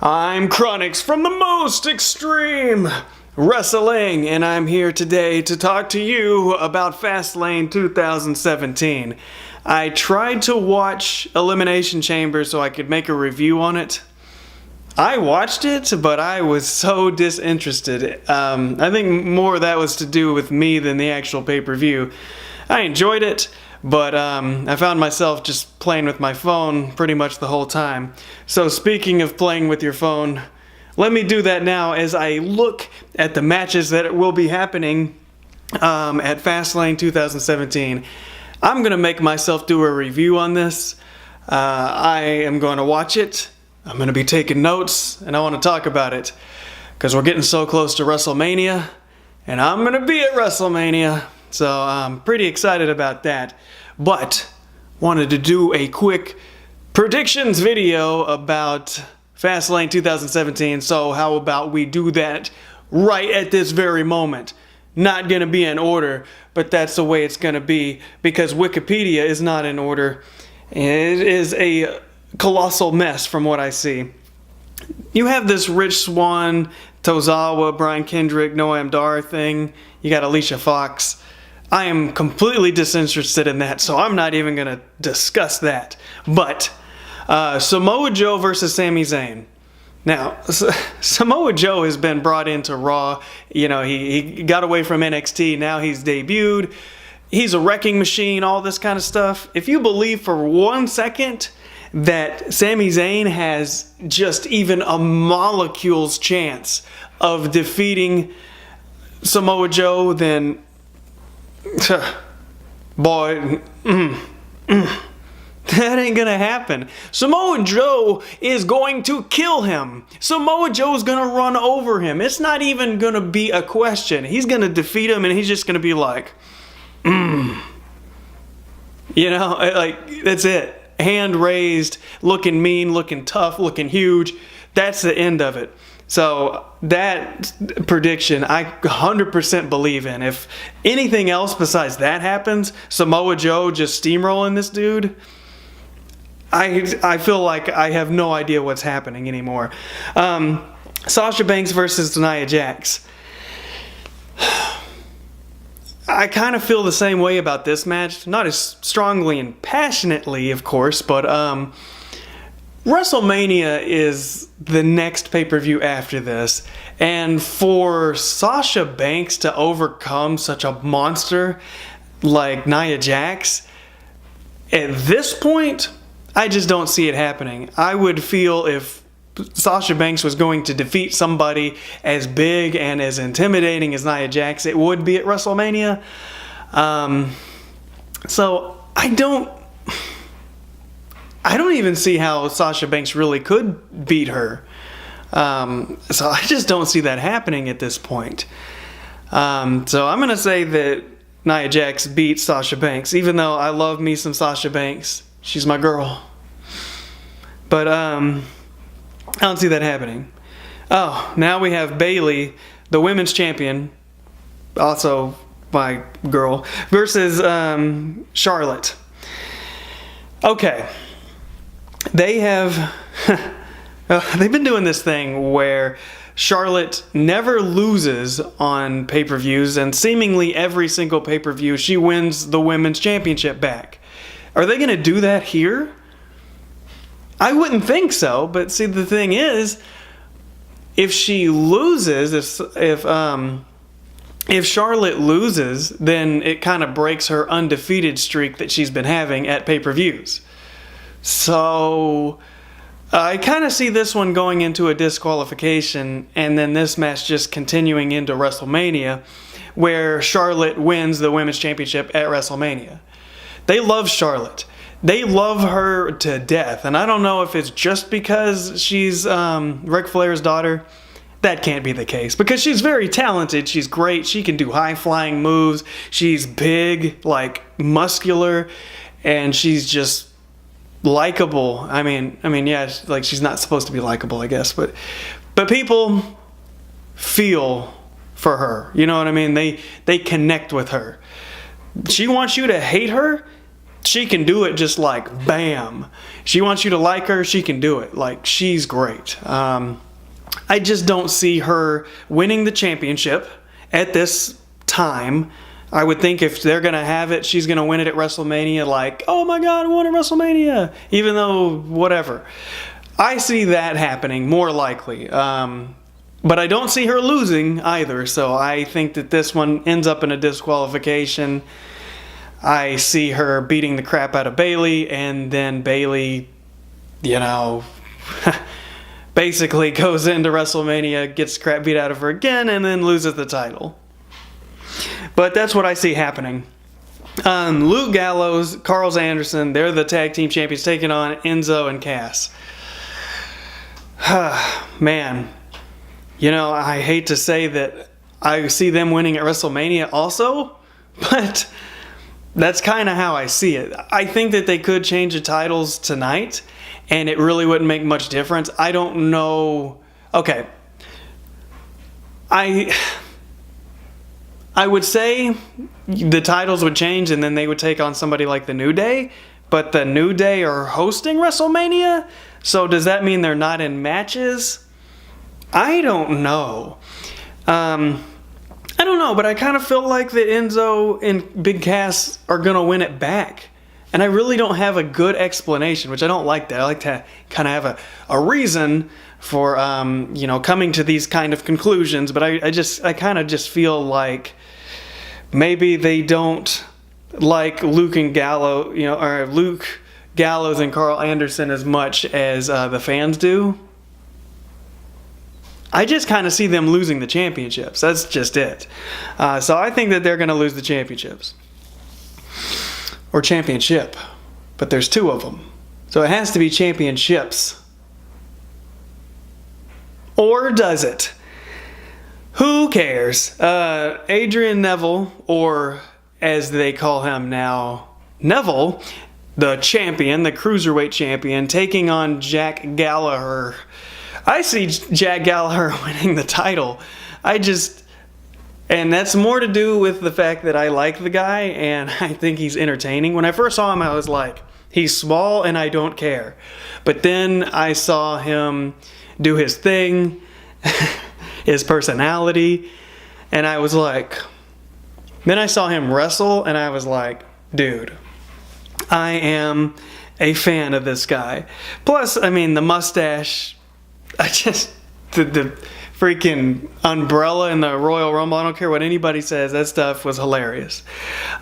I'm Chronix from the most extreme wrestling, and I'm here today to talk to you about Fastlane 2017. I tried to watch Elimination Chamber so I could make a review on it. I watched it, but I was so disinterested. I think more of that was to do with me than the actual pay-per-view. I enjoyed it, but I found myself just playing with my phone pretty much the whole time. So speaking of playing with your phone, let me do that now as I look at the matches that will be happening at Fastlane 2017. I'm going to make myself do a review on this. I am going to watch it. I'm going to be taking notes, and I want to talk about it because we're getting so close to WrestleMania, and I'm going to be at WrestleMania. So I'm pretty excited about that, but wanted to do a quick predictions video about Fastlane 2017, so how about we do that right at this very moment. Not going to be in order, but that's the way it's going to be because Wikipedia is not in order. It is a colossal mess from what I see. You have this Rich Swann, Tozawa, Brian Kendrick, Noam Dar thing. You got Alicia Fox. I am completely disinterested in that, so I'm not even going to discuss that. But Samoa Joe versus Sami Zayn. Now, Samoa Joe has been brought into Raw. You know, he got away from NXT. Now he's debuted. He's a wrecking machine, all this kind of stuff. If you believe for 1 second that Sami Zayn has just even a molecule's chance of defeating Samoa Joe, then boy, that ain't gonna happen. Samoa Joe is going to kill him. Samoa Joe's gonna run over him. It's not even gonna be a question. He's gonna defeat him and he's just gonna be like, You know, like, that's it. Hand raised, looking mean, looking tough, looking huge. That's the end of it. So that prediction I 100% believe in. If anything else besides that happens, Samoa Joe just steamrolling this dude, I feel like I have no idea what's happening anymore. Sasha Banks versus Nia Jax. I kind of feel the same way about this match. Not as strongly and passionately, of course, but WrestleMania is the next pay-per-view after this. And for Sasha Banks to overcome such a monster like Nia Jax, at this point, I just don't see it happening. I would feel if Sasha Banks was going to defeat somebody as big and as intimidating as Nia Jax, it would be at WrestleMania. So I don't even see how Sasha Banks really could beat her. So I just don't see that happening at this point. So I'm going to say that Nia Jax beats Sasha Banks, even though I love me some Sasha Banks. She's my girl. But I don't see that happening. Oh, now we have Bayley, the women's champion, also my girl, versus Charlotte. Okay. They have they've been doing this thing where Charlotte never loses on pay-per-views, and seemingly every single pay-per-view she wins the women's championship back. Are they going to do that here? I wouldn't think so, but see, the thing is, if she loses, if Charlotte loses, then it kind of breaks her undefeated streak that she's been having at pay-per-views. So I kind of see this one going into a disqualification, and then this match just continuing into WrestleMania, where Charlotte wins the women's championship at WrestleMania. They love Charlotte. They love her to death, and I don't know if it's just because she's Ric Flair's daughter. That can't be the case, because she's very talented. She's great. She can do high-flying moves. She's big, like muscular, and she's just likable. I mean, yeah, like, she's not supposed to be likable, I guess, but people feel for her. You know what I mean? They connect with her. She wants you to hate her. she can do it just like bam. She wants you to like her, she can do it. Like, she's great. I just don't see her winning the championship at this time. I would think if they're going to have it, she's going to win it at WrestleMania, like, oh my God, I won at WrestleMania, even though whatever. I see that happening more likely. But I don't see her losing either, so I think that this one ends up in a disqualification. I see her beating the crap out of Bayley, and then Bayley, you know, basically goes into WrestleMania, gets the crap beat out of her again, and then loses the title. But that's what I see happening. Luke Gallows, Karl Anderson, they're the tag team champions taking on Enzo and Cass. Man, you know, I hate to say that I see them winning at WrestleMania also, but that's kind of how I see it. I think that they could change the titles tonight, and it really wouldn't make much difference. I don't know. Okay. I would say the titles would change, and then they would take on somebody like the New Day, but the New Day are hosting WrestleMania, so does that mean they're not in matches? I don't know. I don't know, but I kind of feel like that Enzo and Big Cass are going to win it back. And I really don't have a good explanation, which I don't like that. I like to kind of have a reason for, you know, coming to these kind of conclusions. But I kind of just feel like maybe they don't like Luke and Gallows, you know, or Luke Gallows and Karl Anderson as much as the fans do. I just kind of see them losing the championships. That's just it. So I think that they're going to lose the championships. Or championship. But there's two of them. So it has to be championships. Or does it? Who cares? Adrian Neville, or as they call him now, Neville, the champion, the cruiserweight champion, taking on Jack Gallagher. I see Jack Gallagher winning the title. And that's more to do with the fact that I like the guy and I think he's entertaining. When I first saw him, I was like, he's small and I don't care. But then I saw him do his thing, his personality, and I was like, then I saw him wrestle and I was like, dude, I am a fan of this guy. Plus, I mean, the mustache, the freaking umbrella in the Royal Rumble, I don't care what anybody says, that stuff was hilarious.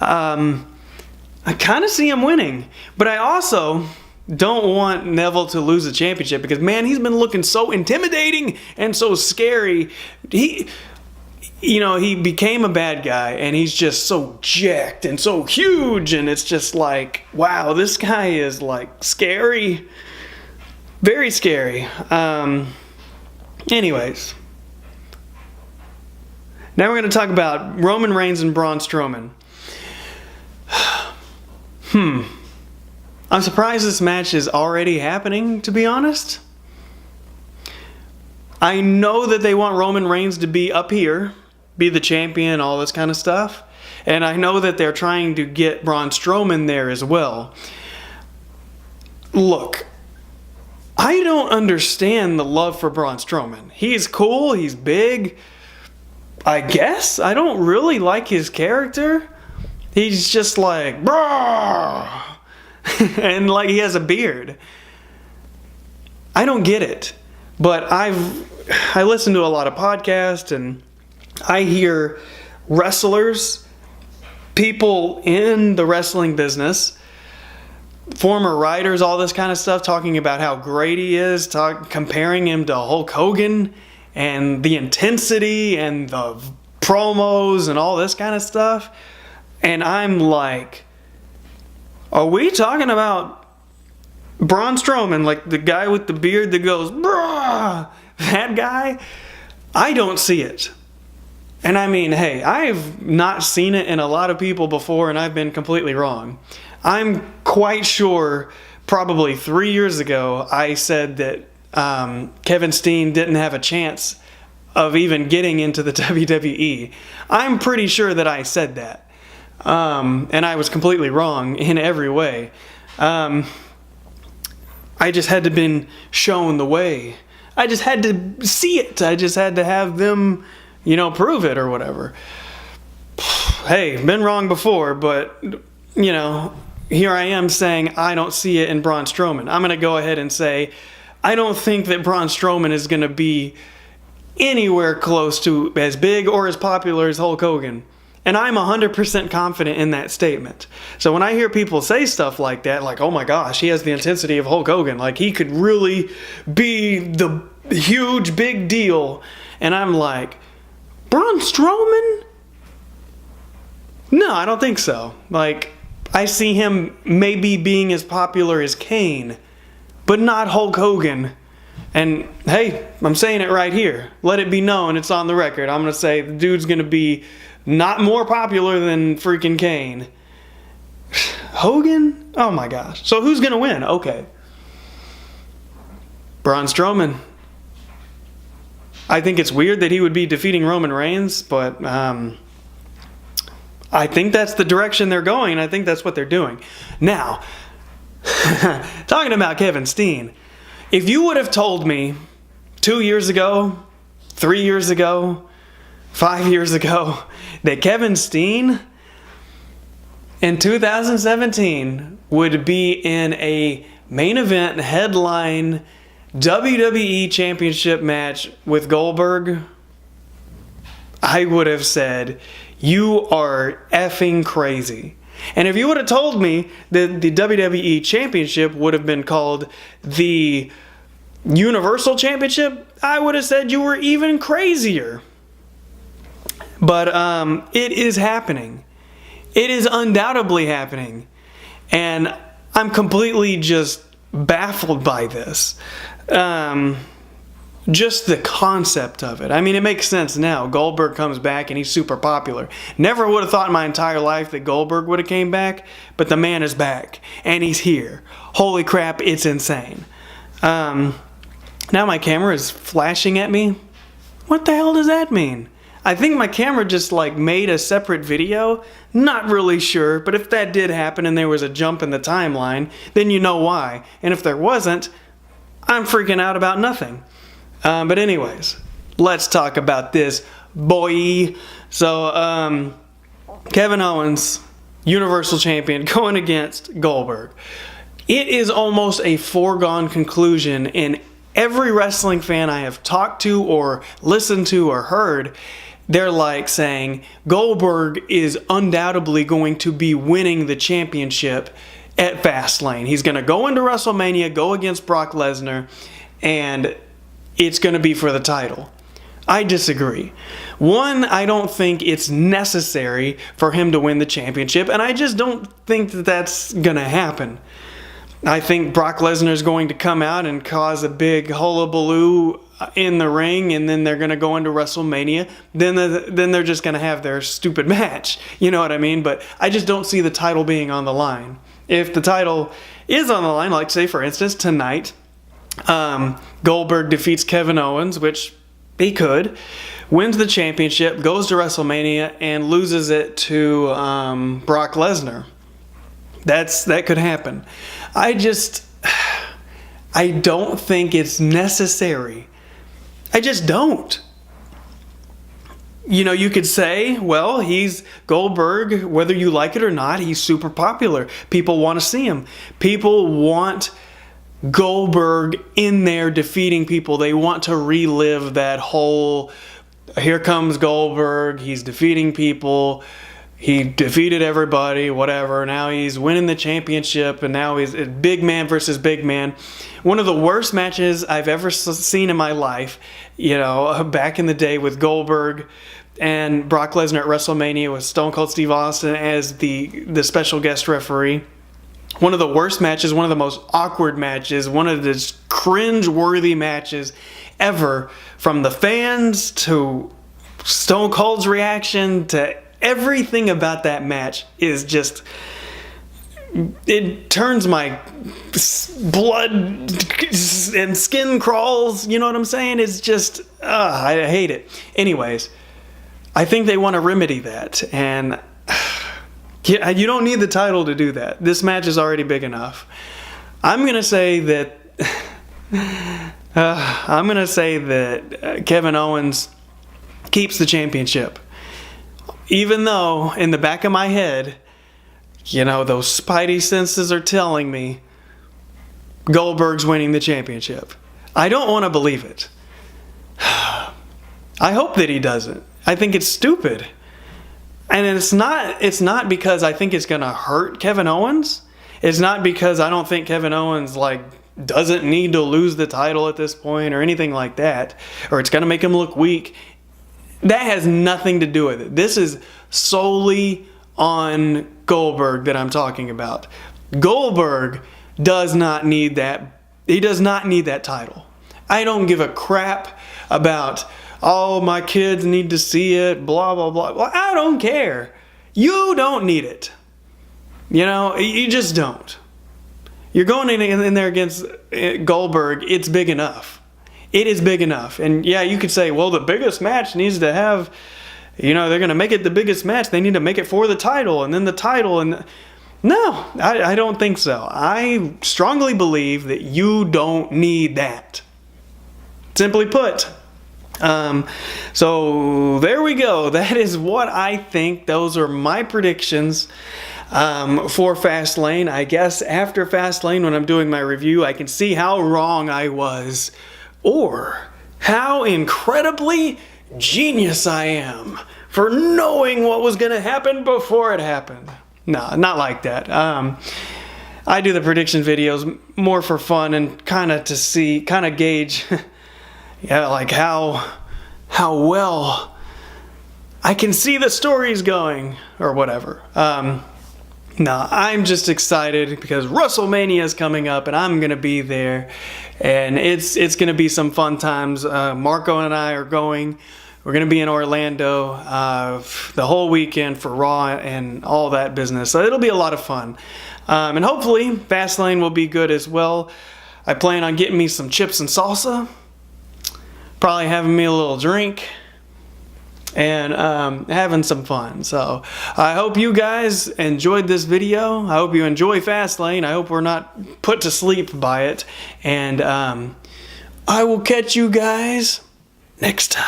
I kind of see him winning, but I also don't want Neville to lose the championship because, man, he's been looking so intimidating and so scary. He became a bad guy and he's just so jacked and so huge, and it's just like, wow, this guy is like scary. Very scary. Anyways. Now we're going to talk about Roman Reigns and Braun Strowman. I'm surprised this match is already happening, to be honest. I know that they want Roman Reigns to be up here, be the champion, all this kind of stuff. And I know that they're trying to get Braun Strowman there as well. Look, I don't understand the love for Braun Strowman. He's cool, he's big, I guess. I don't really like his character. He's just like, brah! And like he has a beard. I don't get it. But I listen to a lot of podcasts and I hear wrestlers, people in the wrestling business, former writers, all this kind of stuff, talking about how great he is, comparing him to Hulk Hogan and the intensity and the promos and all this kind of stuff. And I'm like, are we talking about Braun Strowman, like the guy with the beard that goes, brah, that guy? I don't see it. And I mean, hey, I've not seen it in a lot of people before and I've been completely wrong. I'm quite sure probably 3 years ago I said that Kevin Steen didn't have a chance of even getting into the WWE. I'm pretty sure that I said that. And I was completely wrong in every way. I just had to been shown the way. I just had to see it. I just had to have them, prove it or whatever. Hey, been wrong before, but, here I am saying I don't see it in Braun Strowman. I'm going to go ahead and say I don't think that Braun Strowman is going to be anywhere close to as big or as popular as Hulk Hogan. And I'm 100% confident in that statement. So when I hear people say stuff like that, like, oh my gosh, he has the intensity of Hulk Hogan, like he could really be the huge big deal. And I'm like, Braun Strowman? No, I don't think so. Like, I see him maybe being as popular as Kane, but not Hulk Hogan. And hey, I'm saying it right here. Let it be known, it's on the record. I'm going to say the dude's going to be not more popular than freaking Kane. Hogan? Oh my gosh. So who's going to win? Okay. Braun Strowman. I think it's weird that he would be defeating Roman Reigns, but I think that's the direction they're going, and I think that's what they're doing. Now, talking about Kevin Steen, if you would have told me 2 years ago, 3 years ago, 5 years ago, that Kevin Steen in 2017 would be in a main event headline WWE Championship match with Goldberg, I would have said, you are effing crazy. And if you would have told me that the WWE Championship would have been called the Universal Championship, I would have said you were even crazier. But it is happening. It is undoubtedly happening. And I'm completely just baffled by this. Just the concept of it. I mean, it makes sense now. Goldberg comes back and he's super popular. Never would have thought in my entire life that Goldberg would have came back, but the man is back and he's here. Holy crap, it's insane. Now my camera is flashing at me. What the hell does that mean? I think my camera just made a separate video. Not really sure, but if that did happen and there was a jump in the timeline, then you know why. And if there wasn't, I'm freaking out about nothing. But anyways, let's talk about this, boy. So, Kevin Owens, Universal Champion, going against Goldberg. It is almost a foregone conclusion in every wrestling fan I have talked to or listened to or heard. They're saying Goldberg is undoubtedly going to be winning the championship at Fastlane. He's going to go into WrestleMania, go against Brock Lesnar, and it's going to be for the title. I disagree. One, I don't think it's necessary for him to win the championship, and I just don't think that that's going to happen. I think Brock Lesnar is going to come out and cause a big hullabaloo in the ring, and then they're going to go into WrestleMania. Then they're just going to have their stupid match. You know what I mean? But I just don't see the title being on the line. If the title is on the line, like say for instance tonight, Goldberg defeats Kevin Owens, which he could, wins the championship, goes to WrestleMania, and loses it to Brock Lesnar. That could happen. I don't think it's necessary. I just don't. You could say, well, he's Goldberg, whether you like it or not, he's super popular. People want to see him. People want Goldberg in there defeating people. They want to relive that whole, here comes Goldberg, he's defeating people, he defeated everybody, whatever. Now he's winning the championship, and now he's big man versus big man. One of the worst matches I've ever seen in my life, back in the day with Goldberg and Brock Lesnar at WrestleMania with Stone Cold Steve Austin as the special guest referee. One of the worst matches, one of the most awkward matches, one of the cringe-worthy matches ever. From the fans to Stone Cold's reaction to everything about that match is just... it turns my blood and skin crawls, you know what I'm saying? It's just... I hate it. Anyways, I think they want to remedy that, and... You don't need the title to do that. This match is already big enough. I'm gonna say that. Kevin Owens keeps the championship, even though in the back of my head, you know, those spidey senses are telling me Goldberg's winning the championship. I don't want to believe it. I hope that he doesn't. I think it's stupid. And it's not because I think it's going to hurt Kevin Owens. It's not because I don't think Kevin Owens doesn't need to lose the title at this point or anything like that, or it's going to make him look weak. That has nothing to do with it. This is solely on Goldberg that I'm talking about. Goldberg does not need that. He does not need that title. I don't give a crap about, oh, my kids need to see it, blah, blah, blah. Well, I don't care. You don't need it. You know, you just don't. You're going in there against Goldberg. It's big enough. It is big enough. And yeah, you could say, well, the biggest match needs to have, you know, they're going to make it the biggest match. They need to make it for the title and then the title. And no, I don't think so. I strongly believe that you don't need that. Simply put. So there we go. That is what I think. Those are my predictions for Fastlane. I guess after Fastlane, when I'm doing my review, I can see how wrong I was, or how incredibly genius I am for knowing what was going to happen before it happened. No, not like that. I do the prediction videos more for fun and kind of gauge, yeah, like how well I can see the stories going or whatever. No, I'm just excited because WrestleMania is coming up and I'm going to be there, and it's going to be some fun times. Marco and I are going. We're going to be in Orlando the whole weekend for Raw and all that business. So it'll be a lot of fun. And hopefully Fastlane will be good as well. I plan on getting me some chips and salsa, probably having me a little drink, and having some fun. So I hope you guys enjoyed this video. I hope you enjoy Fastlane. I hope we're not put to sleep by it. And I will catch you guys next time.